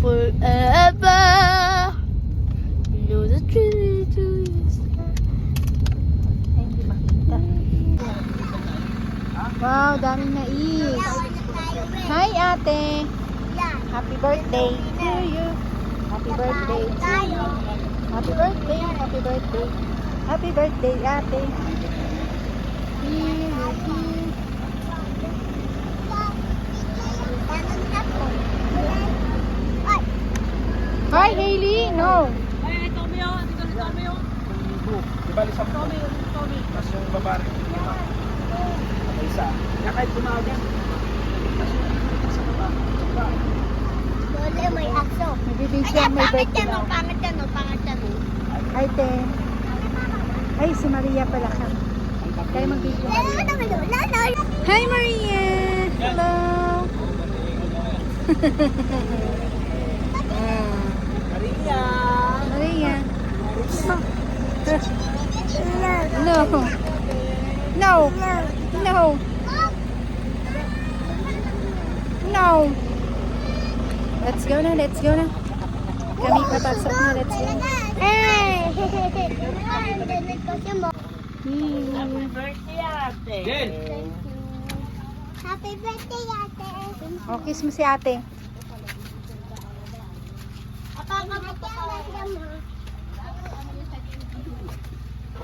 forever. You know the truth is. Ay, hindi makita. Wow, daming mais. Hi, ate. Happy birthday to you. Happy birthday to you. Happy birthday, happy birthday. Happy birthday, ate. Hi, Hailey. No. Ay, Tommy yun. Dito ni Tommy yun. Di ba, lisang Tommy yun. Tommy. mas yung babae yung lima. Ako isa. Kaya kahit tumawag yan. Mas yung sa baba. Dole, may aso. Nagbibigyan, may birthday na. Pangit yan, no? Pangit yan, no? Ay, te. Ay, si Maria pala ka. Kaya magbibigyan. Hi, Maria. Hello. Maria! Maria. No. No. No. No. Let's go na, let's go na. Kami papasok na, let's go. Happy birthday, ate. Jen! Happy birthday, ate. Oh, kiss mo si ate.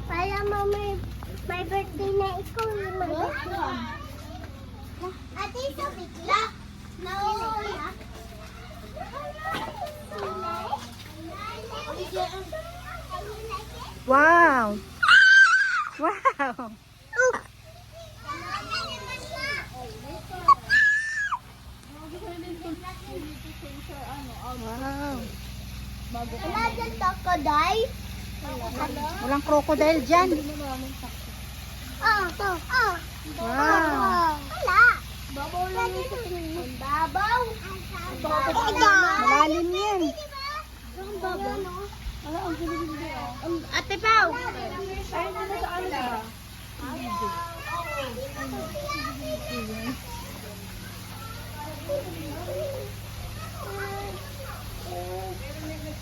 Para mo may birthday na ikaw yung mag-birthday. Ate, ito bigla. Nawala. Wow. Wow. Wow. Wala dyan crocodile? Walang crocodile dyan. Wow. Wala. Babaw lang yung tingin. Babaw? Malalim yan. Ang babaw. Ate Pao.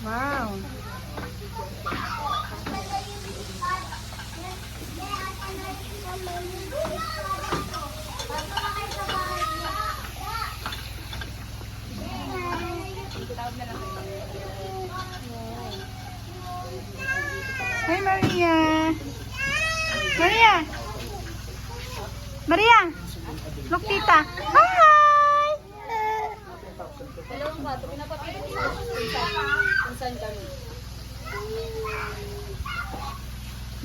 Wow. Hi, Maria. Maria. Maria. Look, tita. Hi. Dalawang bato, pinapapili ko kung saan kami.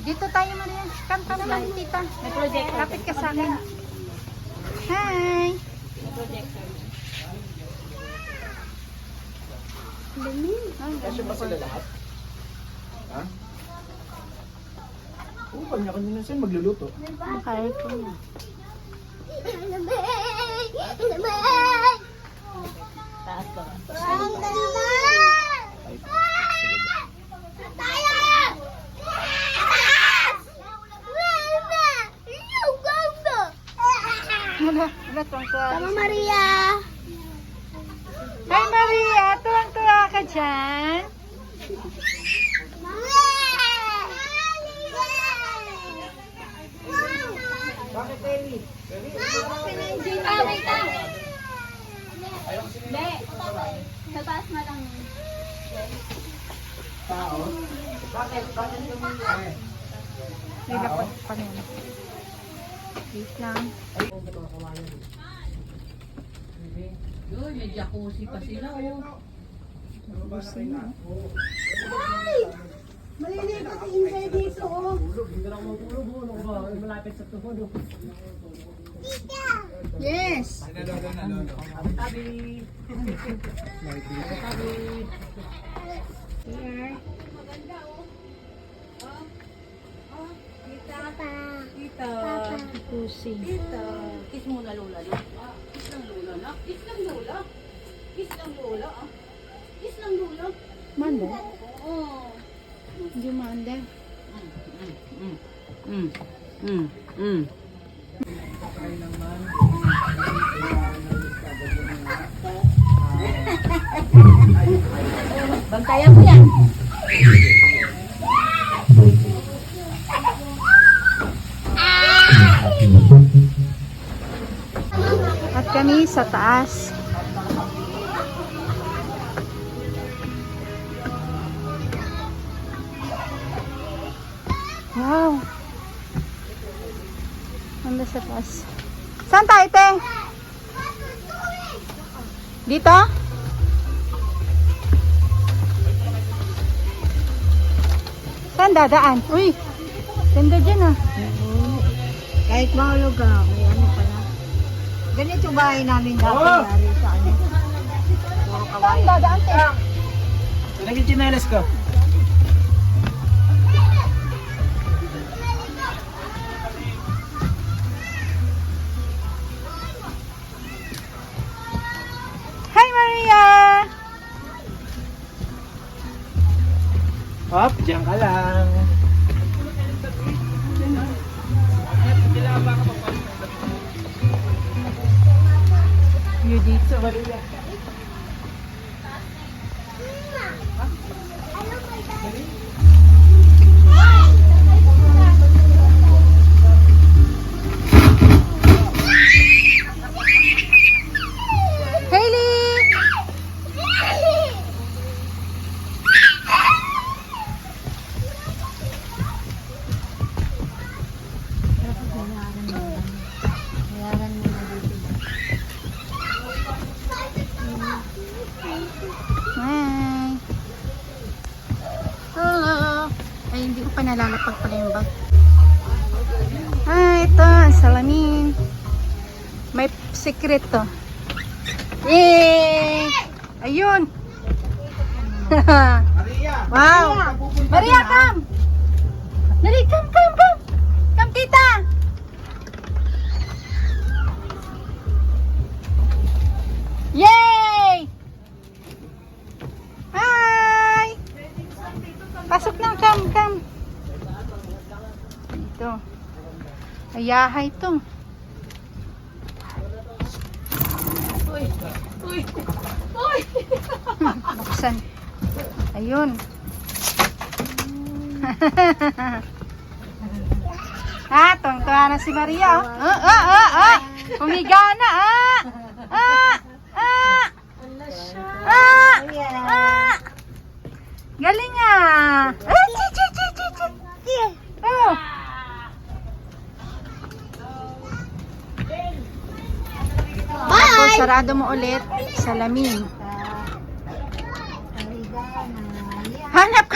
Dito tayo, Maria. Kanta naman, tita. May project. Lapit ka sa akin. Hi. May projector. Kasi ba sila lahat? Ha? Oo, kanya-kanya na siya magluluto. Kaya ko na. Taas ba? Ang ganda! Ay, Tayo! Wala, tuwang-tuwa. Tama, Maria! Hi, Maria. Tuwang-tuwa ka dyan. bakit, Ellie? Wait lang. Hindi. Sa taas na lang. Tao? Bakit? Bakit kami? May dapat pa rin. Wait lang. Uy, may jacuzzi pa sila, oh. Maliligo sa inside dito, oh. Malapit sa tuhod. Tita! Yes. Tabi! Here. Papa! Tita. Pusi. Tita. Kiss muna, Lola. No? Kiss lang, Lola. Na? Kiss lang, Lola. Kiss lang, Lola. Ah. Kiss lang, Lola. Manda? Oo. Hindi manda. Bantayan mo yan. At kami sa taas. Wow. Nanda sa taas. Saan tayo, te? Dito? Saan dadaan? Uy, ganda dyan ah. Kahit mahulog ka, may ano pala. Ganito bahay namin dati yari sa ano. Puro Saan kawain. dadaan, te? Naging chinelas ko. Hi, Maria! Hop, diyan ka lang. You dito. Hailey! Bayaran mo na dito. Hi! Hello! Ay, hindi ko pa nalalapag pala yung bag. Ah, ito, ang salamin. May secret to. Yay! Ayun! Maria! Wow! Maria, come! Dali, come! Come, tita! Yay! Hi! Pasok na, come! Dito. Ayahay to. Buksan. Ayun. Tuwang-tuwa na si Maria. Humiga na. Galing ah. Oh. Tapos sarado mo ulit. Salamin. Hanap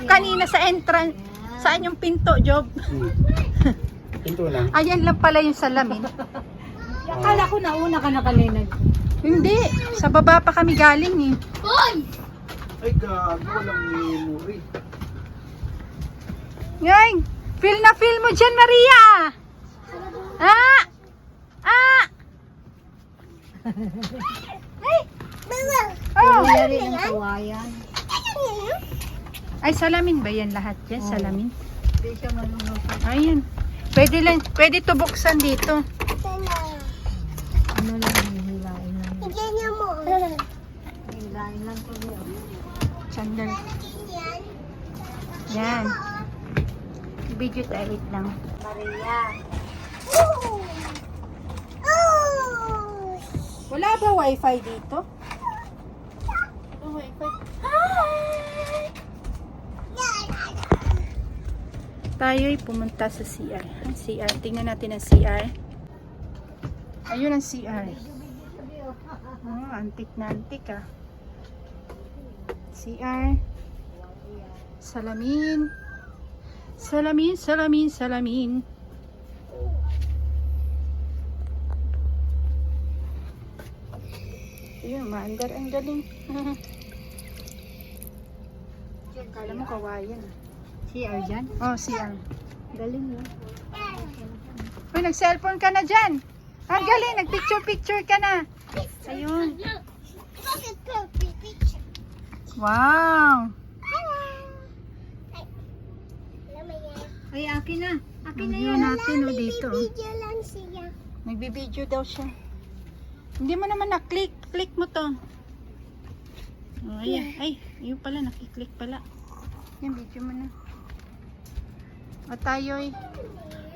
kanina sa entrance. Saan yung pinto, Job? Pinto lang. Ayan lang pala yung salamin. Akala ko nauna ka na kanina. Hindi. Sa baba pa kami galing eh. Ay, gago. Walang memory. Ngay! Feel na feel mo dyan, Maria! Ay! Oh! Yari ng kawayan. Ay, salamin ba yan lahat yan? Salamin? Hindi siya malunod. Ayan. Pwede to buksan dito. Ano lang, hilain lang. Hilain lang ko yun. Sandal. Yan. Video tayo, wait lang. Maria. Wala ba wifi dito? Wifi. Tayo'y pumunta sa CR. Ang CR. Tingnan natin ang CR. Ayun ang CR. Oh, antik na antik ah. CR. Salamin. Salamin. Ayun, maandar ang galing. Kala mo kawayan. CR dyan? Oh, CR. Galing yun. Uy, nag-cellphone ka na dyan. Ang galing, nag-picture ka na. Ayun. Wow. Ay, akin na. Akin na View yan. natin oh, dito. Video lang siya. Nagbibideo daw siya. Hindi mo naman na-click. Click mo to. Oh, ayan. Ay, yun pala. Nakiklik pala. Yan, video mo na. O tayo'y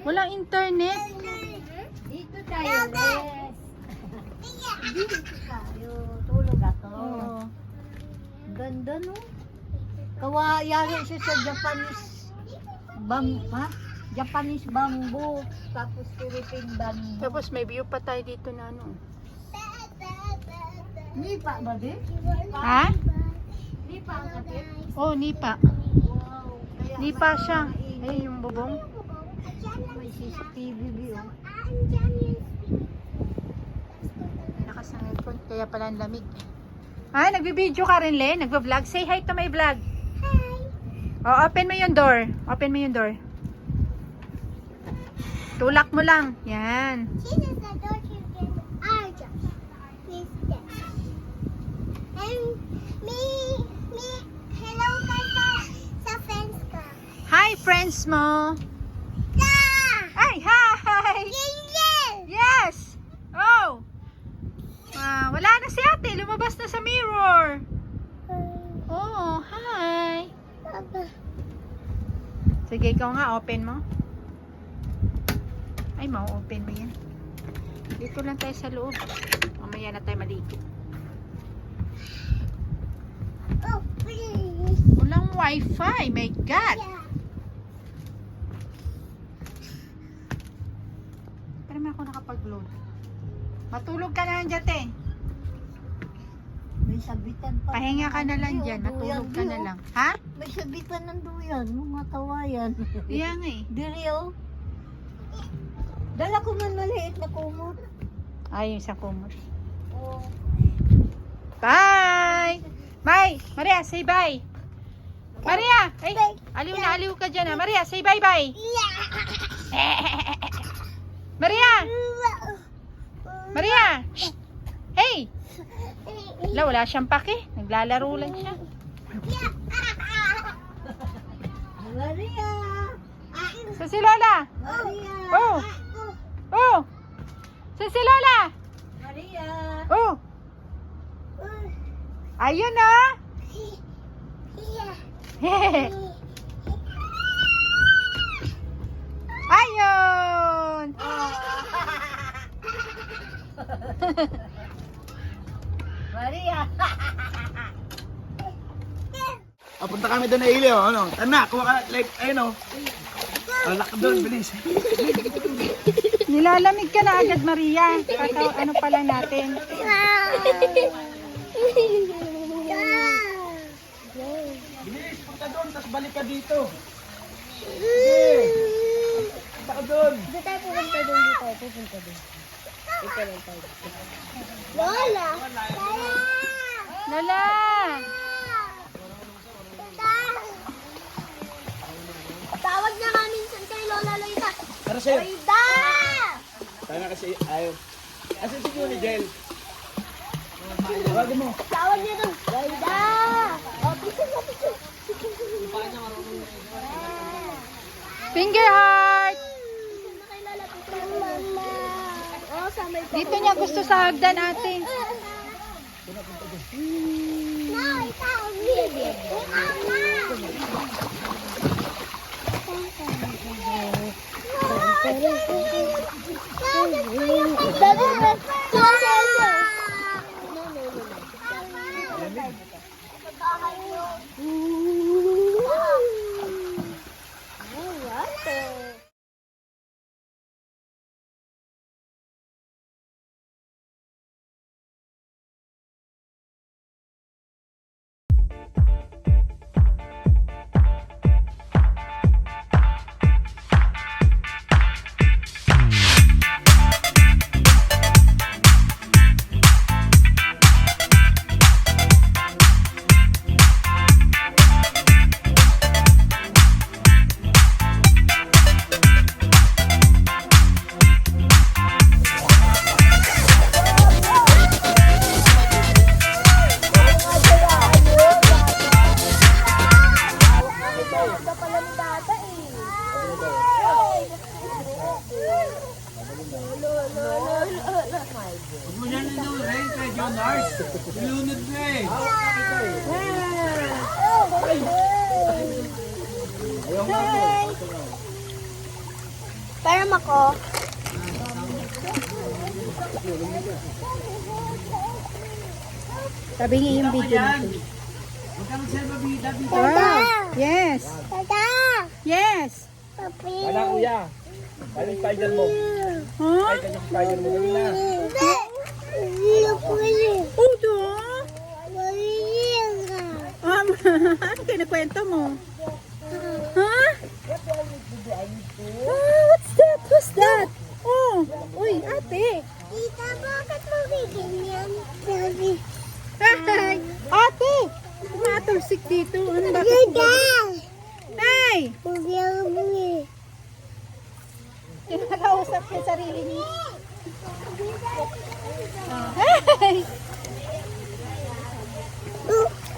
walang internet. Dito tayo, Les. Dito tayo. Tulog ako. Oo. Ganda, no? Kawayari siya sa Japanese bamboo. Tapos Philippine bamboo. Tapos may view pa tayo dito na ano. Nipa ba din? Ha? Nipa ang kapit? Oh, nipa. Wow. Kaya Nipa siya. Ay, yung bubong. may CCTV view. Lakas ng aircon. Kaya pala ang lamig. Ah, nagbibideo ka rin, Len? Nagbablog? Say hi to my vlog. Hi. Oh, open mo yung door. Open mo yung door. Tulak mo lang. Yan. This is the door to get Arja. This there. And hello sa friends ka. Hi, friends mo. Ay, hi! Yes! Oh! Wala na si ate. Lumabas na sa mirror. Oh, hi! Sige, ikaw nga. Open mo. Ay, ma-open mo yan. Dito lang tayo sa loob. Mamaya na tayo maligo. Oh, please. Walang wifi. My God! Yeah. Pero may ako nakapag-load. Matulog ka na lang dyan, te. May sabitan pa. Pahinga ka na lang dyan. Matulog ka na lang. Ha? May sabitan ng duyan. Mga kawayan. Yan nga eh. Diri, oh. Dala ko man maliit na kumot. Ay, yung isang kumot. Oh. Bye! Bye! Maria, say bye! Maria! Ay, aliw na aliw ka dyan ha. Maria, say bye-bye! Maria! Maria! Shh! Hey! Wala siyang pake. Naglalaro lang siya. Maria! So si Lola! Maria! Oh! Oh! So si Lola! Maria! Oh! Ayun na! Ayun! Maria! Punta kami doon na Ilio, ano? Tana, kuha ka, like, ayun o. Alak doon, bilis. Nilalamig ka na agad, Maria. Ano pa lang natin? Bilis, punta doon, tapos balik ka dito. Sige. Punta ka doon. Dito tayo pupunta doon. Lola! Lola! Tawag na kami kay Lola Loida. Tara sa'yo. Loida! Tayo na kasi, ayaw. Asan si Juni, Jel? Tawagin mo. Tawag niya doon. Loida! Oh, picture. Finger heart! Mama. Oh, sa may Dito niya gusto sa hagdan, ate. No, ikaw. Ikaw na. kasama ko. Sabi niya yung video natin. Huwag ka magsalba, bida, bida. Wow! Yes! Tada! Yes! Papi! Wala, kuya. Kaya yung spider mo. Huh? Ay, kanya yung spider mo. Gawin na. Hindi! Hindi na pwede. Udo! Maliit ka. Ano kinakwento mo? Huh? What's that? What's that? Oh! Uy, ate! Tita, bakit mo biganyan? Sabi. Hi! Ate! Tumatalsik dito. Ano ba? Tita! Hey! Bugyan mo eh. Kinakausap niya sarili niya. Hey!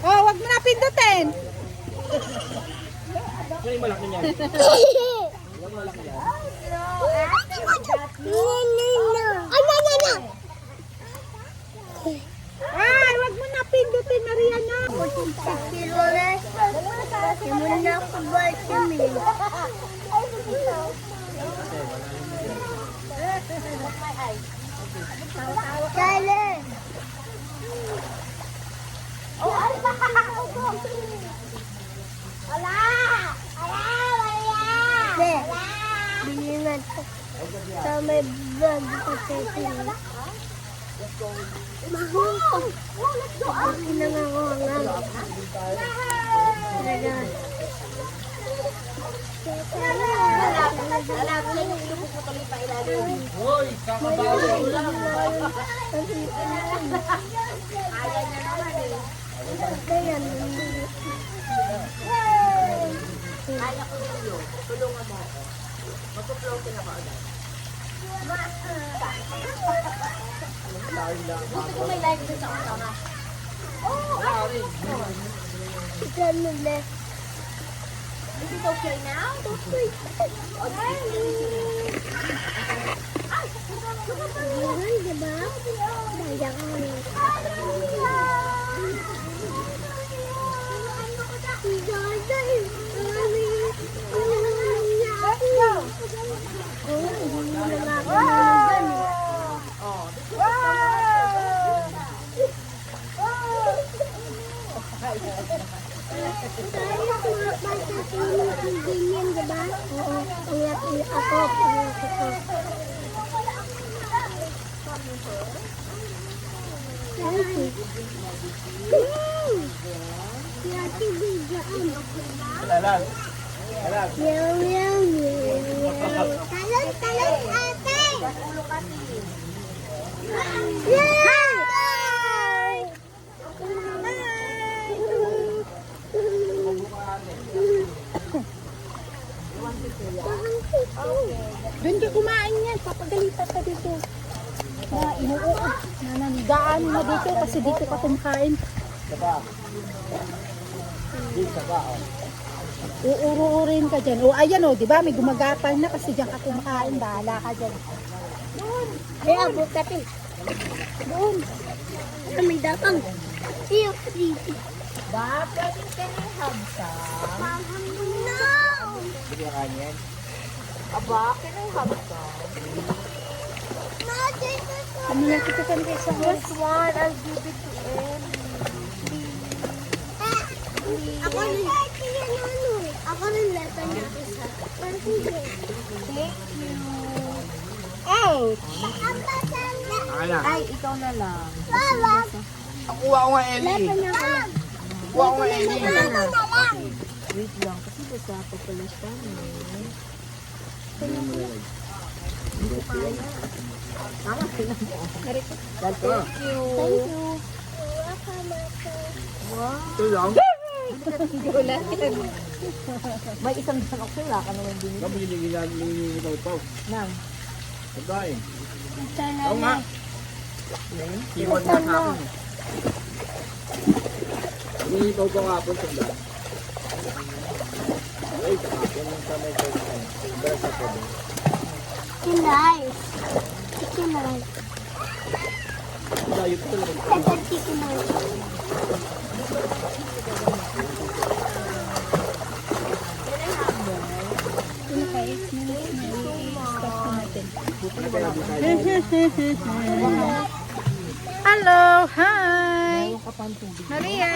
Oh, wag mo na pindutin! Yan yung malaki niyan. Ay, wag mo na pindutin, Mariana! Challenge! Wala! Binginan ko. Sa may vlog ko sa mahal ko. Pinangangongan. Hoy, kakabago. Tignan mo na. Is it okay now? Okay. Ay, diba? Daya ka na. Ganyan, diba? Oo. Uyak ako. Uyak ako. Yati bigyan. Alam. Alam. Meow, meow, meow. Talon, talon, ate! Yay! Doon ka kumain yan. Papagalitan ka dito. Na inuuot. Nananigaan mo dito kasi dito ka kumakain. Saba. Di, saba, oh. Uuro-urin ka dyan. O ayan o, di ba? May gumagapal na kasi dyan ka kumakain. Bahala ka dyan. Kaya, bukatin. Doon. May datang. Iyo, dito. Dapat yung kanihabsa. No! Hindi ka kanyan. Aba, kanihabsa. Ano na kita kan sa first one, I'll give it to Emily. Ako rin. Ako rin letter niya. Thank you. Ouch! Akin na. Ay, ikaw na lang. Mama! Ang kuha ko nga, Ellie. Letter niya ko. Kuha ko nga, Ellie. Mama na lang. Wait lang, kasi basta ako pala siya. Tama, pinag mo. Thank you. Thank you. Ito lang. Wala yan. May isang dyan ako, wala ka naman din. Kami nililitaw-taw. Nang. Pagkain. Sana Oo nga. Iwan na sa akin. Nililitaw ko nga po sa vlog. Ay, sa akin yung kamay ko. Dahil sa pwede. chicken rice. Chicken rice. Layo ko talaga. Ito chicken rice. Stop kaya di tayo. Hello, hi. Maria.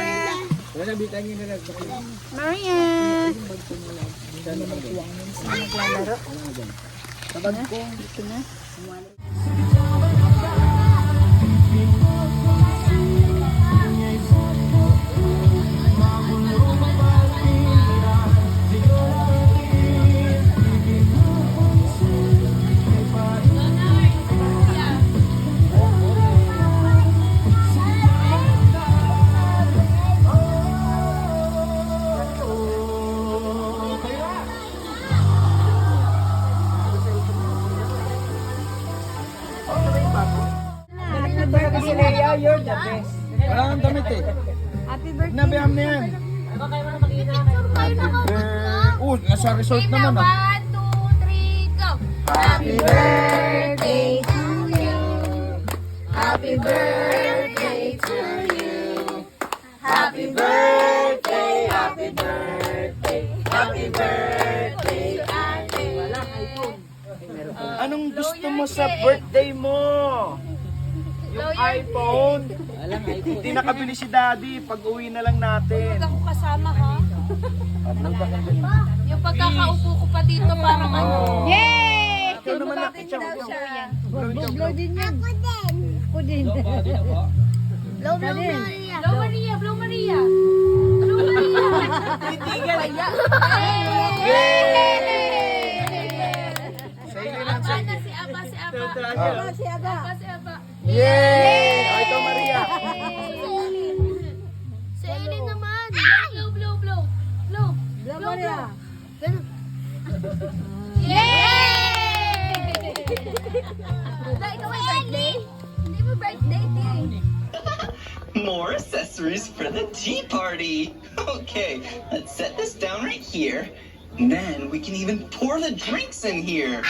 Wala bitang yun na Maria. naglalaro. Tabag ko. Dito na. Si Leia, you're the best. Wala kang damit eh. Happy birthday. Nabiyam na yan. Nasa resort naman ah. 1, 2, 3, go! Happy birthday to you. Happy birthday to you. Happy birthday, happy birthday, happy birthday, ate. Anong gusto mo sa birthday mo? Yung iPhone. Hindi nakabili si Daddy. Pag-uwi na lang natin. Huwag ako kasama ha. Yung pagkakaupo ko pa dito parang ano. Yay! Ikaw naman nakitsyaw ko. Blow din yan. Ako din. Blow Maria. Blow Maria, blow Maria. Blow Maria. Sa iyo lang sa Ana, si Aba, si Aba. Si Aga. Aba, si Aba. Yay! O, ikaw Maria. Sa ilin naman. Blow, blow, blow. Blow. Blow Maria. Yay! Ikaw may birthday? Hindi mo birthday, Ting. More accessories for the tea party. Okay, let's set this down right here. Then we can even pour the drinks in here.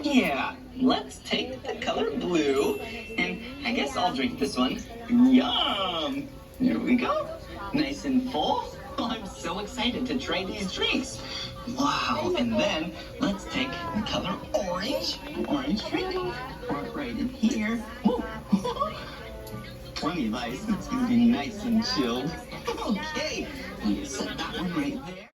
Yeah, let's take the color blue. And I guess I'll drink this one. Yum! There we go. Nice and full. Oh, I'm so excited to try these drinks. Wow, and then let's take the color orange. Orange drink. Pour it right in here. Woo. Plenty of ice. It's gonna be nice and chilled. Okay, you set that one right there.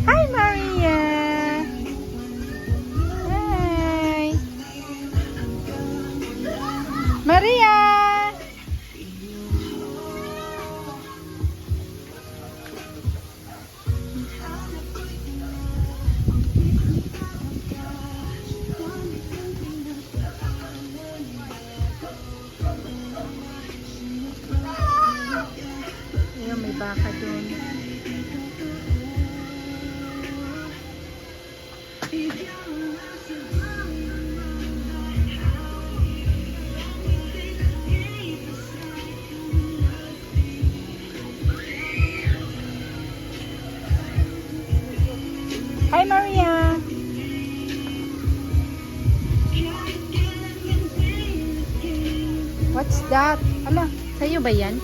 Hi, Maria. Hi. Maria. Ayun, may baka doon. Hi, Maria. What's that? Ala, sa'yo ba yan?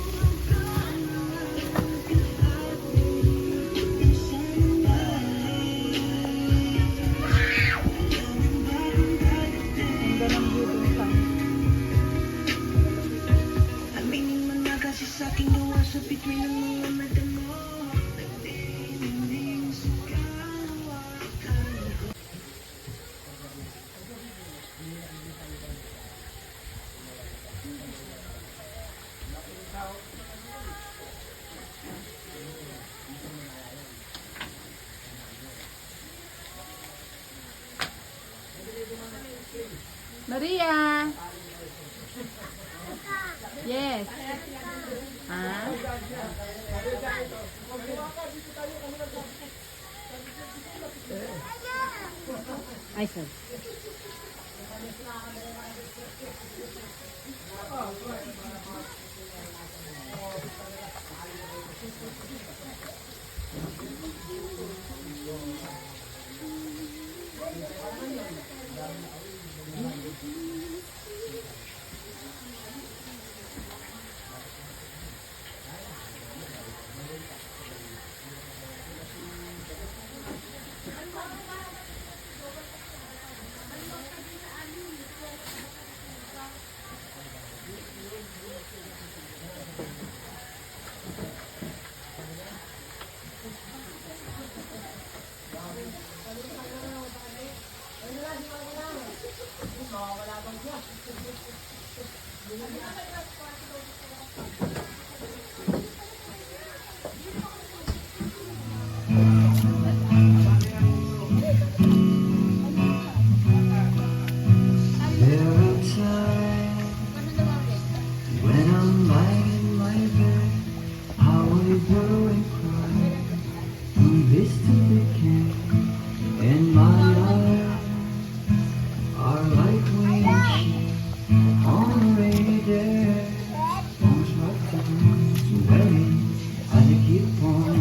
Ganda ng view dun pa. Aminin mo na kasi sa'king gawa sa bituin ng mga mata mo. Nagdidinig sa kalawakan ko. Maria. Yes. Ah. Ay, sir. There are times when I'm lying in my bed, how I grow and cry from this to the can, and my eyes are like waiting sheep on a rainy day. Won't my time's waiting as I keep on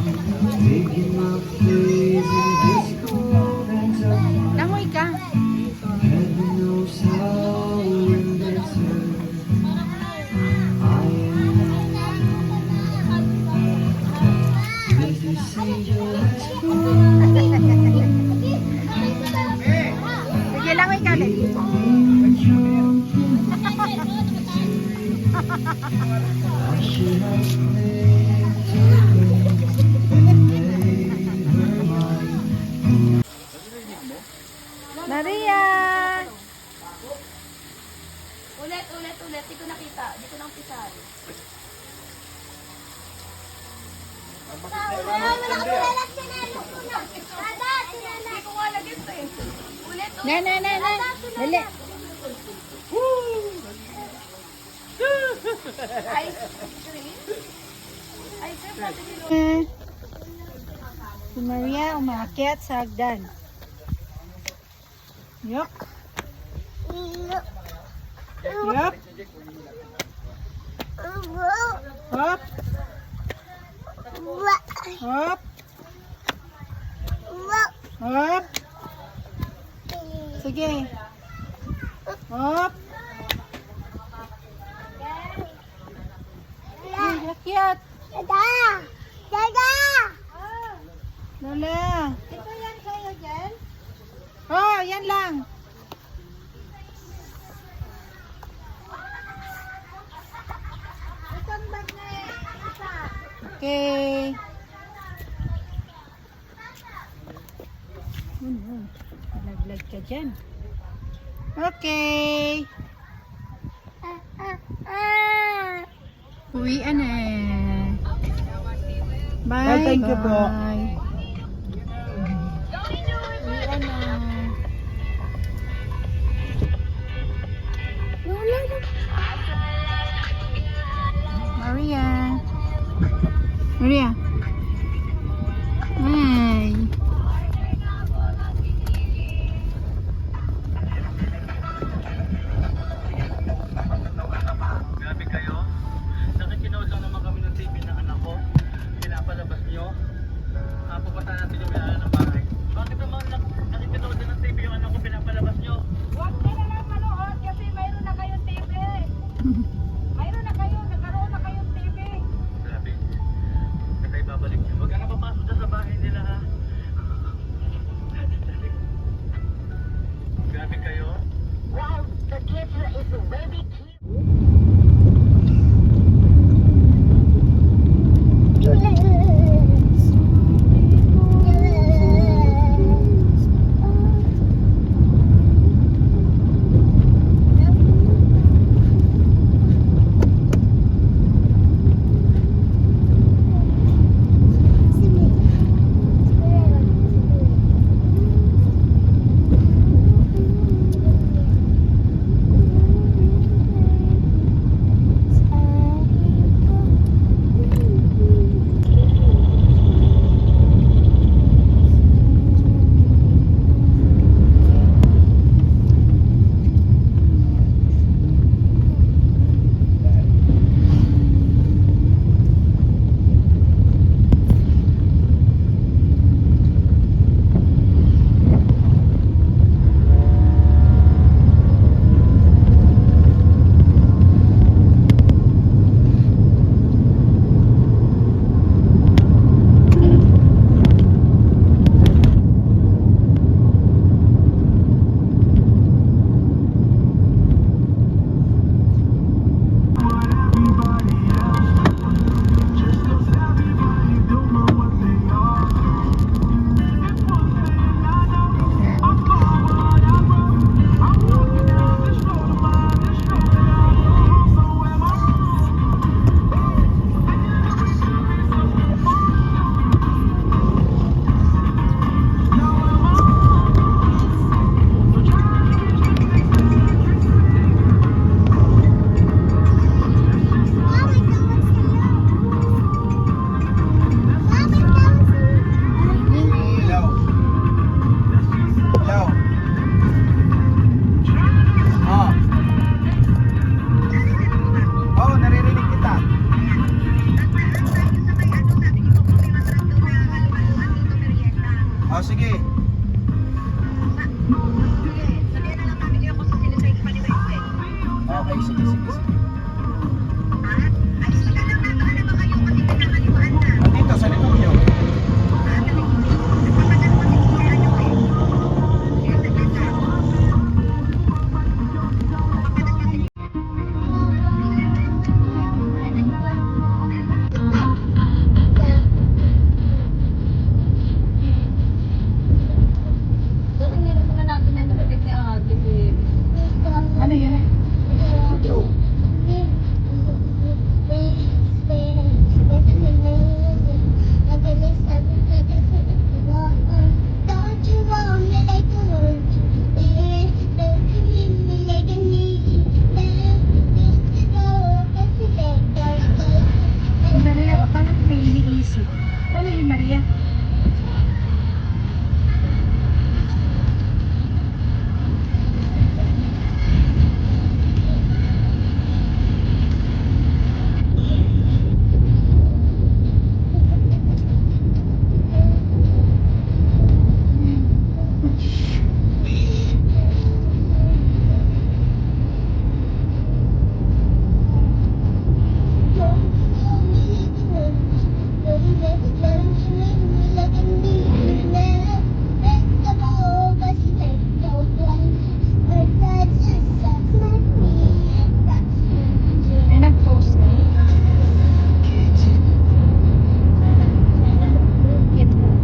making my place in this cold and tough world. Langoy ka. Heaven knows how embittered I am. As this angel has Sige, langoy ka ulit. I should have lived to and made her mine. Maria. Ulit. Di ko nakita. Di ko naumpisahan. Hindi ko nga lagyan to eh. Ulit. Na. Dali. Ice cream. Ice cream natin yung Si Maria umakyat sa hagdan. Yup. Yup. Hop. Hop. Hop. Sige. Hop. Akyat. Dala. Ito yan kayo dyan? Oh, yan lang. Itong bag na isa. Okay. Nalaglag ka dyan. Okay. Uwian na. Bye. Thank you po. Bye. Uwian na. Maria. Maria. Hi. Grabe kayo. Nakikinood lang naman kami ng TV ng anak ko. Pinapalabas nyo. Pupunta natin yung may-ari ng bahay. Bakit naman nakikinood din ng TV yung anak ko pinapalabas nyo? Huwag ka na lang manood kasi mayroon na kayong TV. Mayroon na kayo, nagkaroon na kayong TV. Grabe. Saan tayo babalik nyo? Huwag ka na papasok dyan sa bahay nila ha. Grabe kayo. Wow, the kitchen is very cute. O sige,